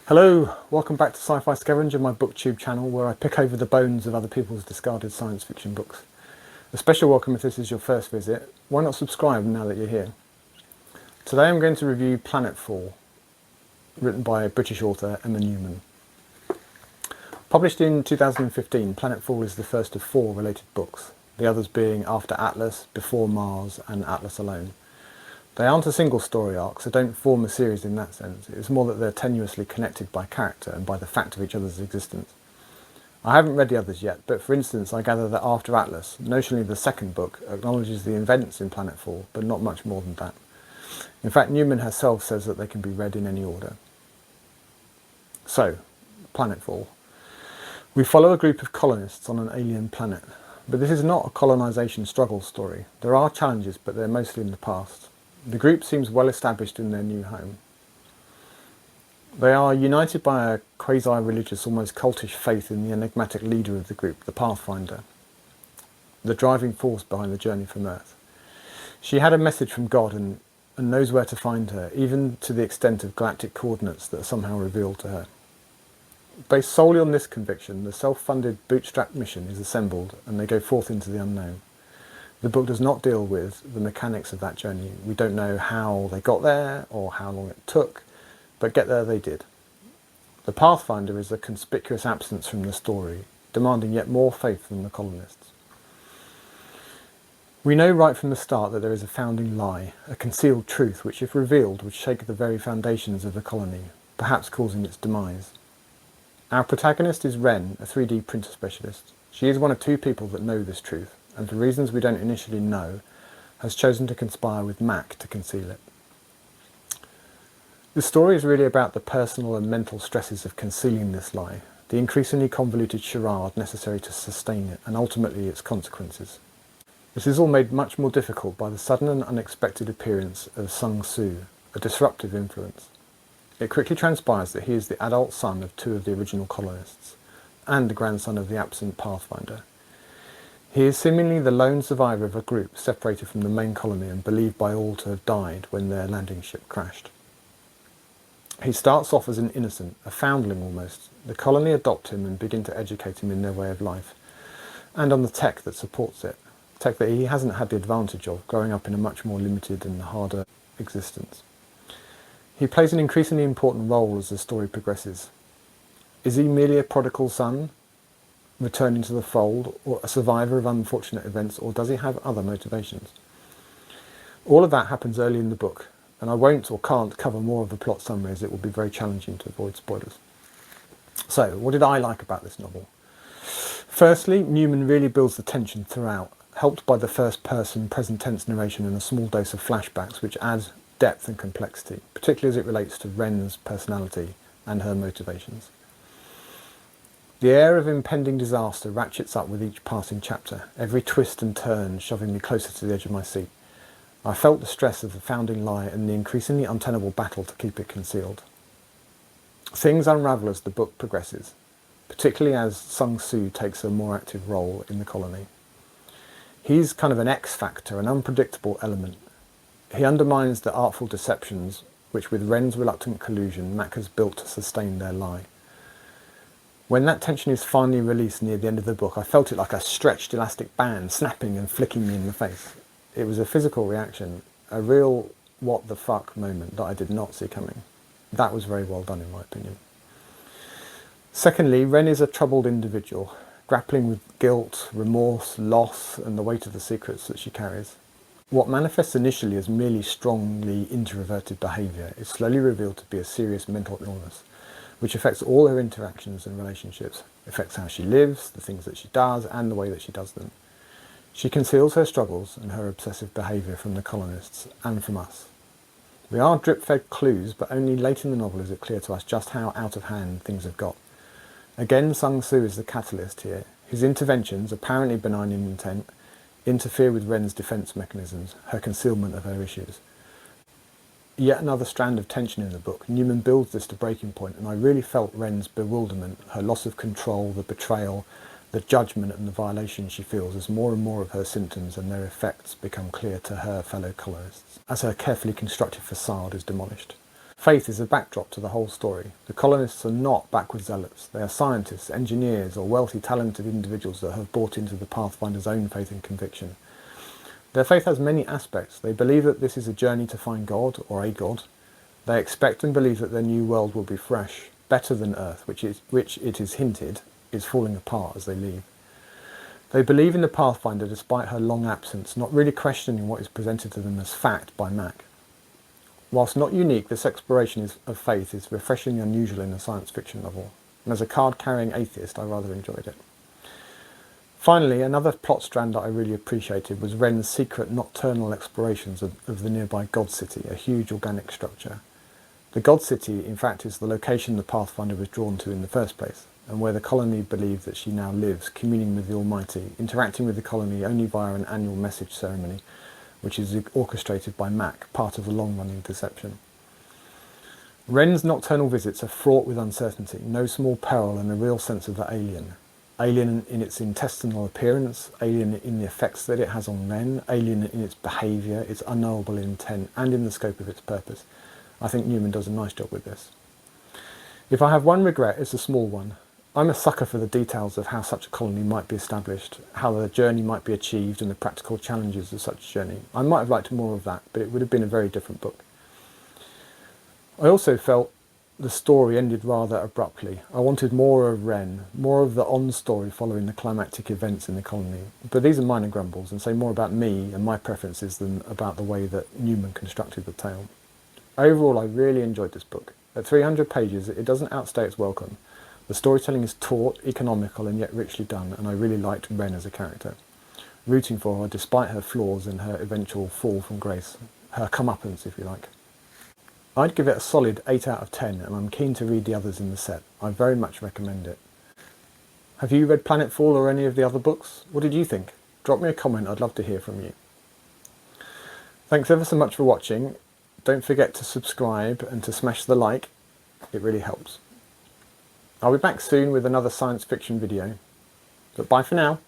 Hello, welcome back to Sci-Fi Scavenger, my booktube channel where I pick over the bones of other people's discarded science fiction books. A special welcome if this is your first visit. Why not subscribe now that you're here? Today I'm going to review Planetfall, written by a British author, Emma Newman. Published in 2015, Planetfall is the first of 4 related books, the others being After Atlas, Before Mars and Atlas Alone. They aren't a single story arc, so don't form a series in that sense. It's more that they're tenuously connected by character and by the fact of each other's existence. I haven't read the others yet, but for instance I gather that After Atlas, notionally the second book, acknowledges the events in Planetfall, but not much more than that. In fact, Newman herself says that they can be read in any order. So, Planetfall. We follow a group of colonists on an alien planet, but this is not a colonisation struggle story. There are challenges, but they're mostly in the past. The group seems well established in their new home. They are united by a quasi-religious, almost cultish faith in the enigmatic leader of the group, the Pathfinder, the driving force behind the journey from Earth. She had a message from God and knows where to find her, even to the extent of galactic coordinates that are somehow revealed to her. Based solely on this conviction, the self-funded bootstrap mission is assembled and they go forth into the unknown. The book does not deal with the mechanics of that journey. We don't know how they got there or how long it took, but get there they did. The Pathfinder is a conspicuous absence from the story, demanding yet more faith than the colonists. We know right from the start that there is a founding lie, a concealed truth which, if revealed, would shake the very foundations of the colony, perhaps causing its demise. Our protagonist is Wren, a 3D printer specialist. She is one of 2 people that know this truth, and for reasons we don't initially know, has chosen to conspire with Mac to conceal it. The story is really about the personal and mental stresses of concealing this lie, the increasingly convoluted charade necessary to sustain it, and ultimately its consequences. This is all made much more difficult by the sudden and unexpected appearance of Sung Soo, a disruptive influence. It quickly transpires that he is the adult son of 2 of the original colonists, and the grandson of the absent Pathfinder. He is seemingly the lone survivor of a group separated from the main colony and believed by all to have died when their landing ship crashed. He starts off as an innocent, a foundling almost. The colony adopt him and begin to educate him in their way of life, and on the tech that supports it, tech that he hasn't had the advantage of, growing up in a much more limited and harder existence. He plays an increasingly important role as the story progresses. Is he merely a prodigal son, returning to the fold, or a survivor of unfortunate events, or does he have other motivations? All of that happens early in the book, and I won't or can't cover more of the plot summary as it will be very challenging to avoid spoilers. So, what did I like about this novel? Firstly, Newman really builds the tension throughout, helped by the first-person present-tense narration and a small dose of flashbacks which add depth and complexity, particularly as it relates to Wren's personality and her motivations. The air of impending disaster ratchets up with each passing chapter, every twist and turn shoving me closer to the edge of my seat. I felt the stress of the founding lie and the increasingly untenable battle to keep it concealed. Things unravel as the book progresses, particularly as Sung Soo takes a more active role in the colony. He's kind of an X-factor, an unpredictable element. He undermines the artful deceptions which, with Wren's reluctant collusion, Mac has built to sustain their lie. When that tension is finally released near the end of the book, I felt it like a stretched elastic band snapping and flicking me in the face. It was a physical reaction, a real what the fuck moment that I did not see coming. That was very well done in my opinion. Secondly, Wren is a troubled individual, grappling with guilt, remorse, loss and the weight of the secrets that she carries. What manifests initially as merely strongly introverted behaviour is slowly revealed to be a serious mental illness, which affects all her interactions and relationships, affects how she lives, the things that she does, and the way that she does them. She conceals her struggles and her obsessive behaviour from the colonists, and from us. We are drip-fed clues, but only late in the novel is it clear to us just how out of hand things have got. Again, Sung Soo is the catalyst here. His interventions, apparently benign in intent, interfere with Wren's defence mechanisms, her concealment of her issues. Yet another strand of tension in the book. Newman builds this to breaking point, and I really felt Wren's bewilderment, her loss of control, the betrayal, the judgment and the violation she feels as more and more of her symptoms and their effects become clear to her fellow colonists, as her carefully constructed facade is demolished. Faith is a backdrop to the whole story. The colonists are not backward zealots. They are scientists, engineers, or wealthy, talented individuals that have bought into the Pathfinder's own faith and conviction. Their faith has many aspects. They believe that this is a journey to find God, or a God. They expect and believe that their new world will be fresh, better than Earth, which it is hinted is falling apart as they leave. They believe in the Pathfinder despite her long absence, not really questioning what is presented to them as fact by Mac. Whilst not unique, this exploration of faith is refreshingly unusual in a science fiction novel, and as a card-carrying atheist I rather enjoyed it. Finally, another plot strand that I really appreciated was Wren's secret nocturnal explorations of the nearby God City, a huge organic structure. The God City, in fact, is the location the Pathfinder was drawn to in the first place, and where the colony believe that she now lives, communing with the Almighty, interacting with the colony only via an annual message ceremony, which is orchestrated by Mac, part of the long-running deception. Wren's nocturnal visits are fraught with uncertainty, no small peril and a real sense of the alien. Alien in its intestinal appearance, alien in the effects that it has on Wren, alien in its behaviour, its unknowable intent, and in the scope of its purpose. I think Newman does a nice job with this. If I have one regret, it's a small one. I'm a sucker for the details of how such a colony might be established, how the journey might be achieved, and the practical challenges of such a journey. I might have liked more of that, but it would have been a very different book. I also felt the story ended rather abruptly. I wanted more of Wren, more of the on-story following the climactic events in the colony. But these are minor grumbles and say more about me and my preferences than about the way that Newman constructed the tale. Overall, I really enjoyed this book. At 300 pages, it doesn't outstay its welcome. The storytelling is taut, economical, and yet richly done, and I really liked Wren as a character. Rooting for her despite her flaws and her eventual fall from grace. Her comeuppance, if you like. I'd give it a solid 8 out of 10, and I'm keen to read the others in the set. I very much recommend it. Have you read Planetfall or any of the other books? What did you think? Drop me a comment, I'd love to hear from you. Thanks ever so much for watching. Don't forget to subscribe and to smash the like, it really helps. I'll be back soon with another science fiction video, but bye for now.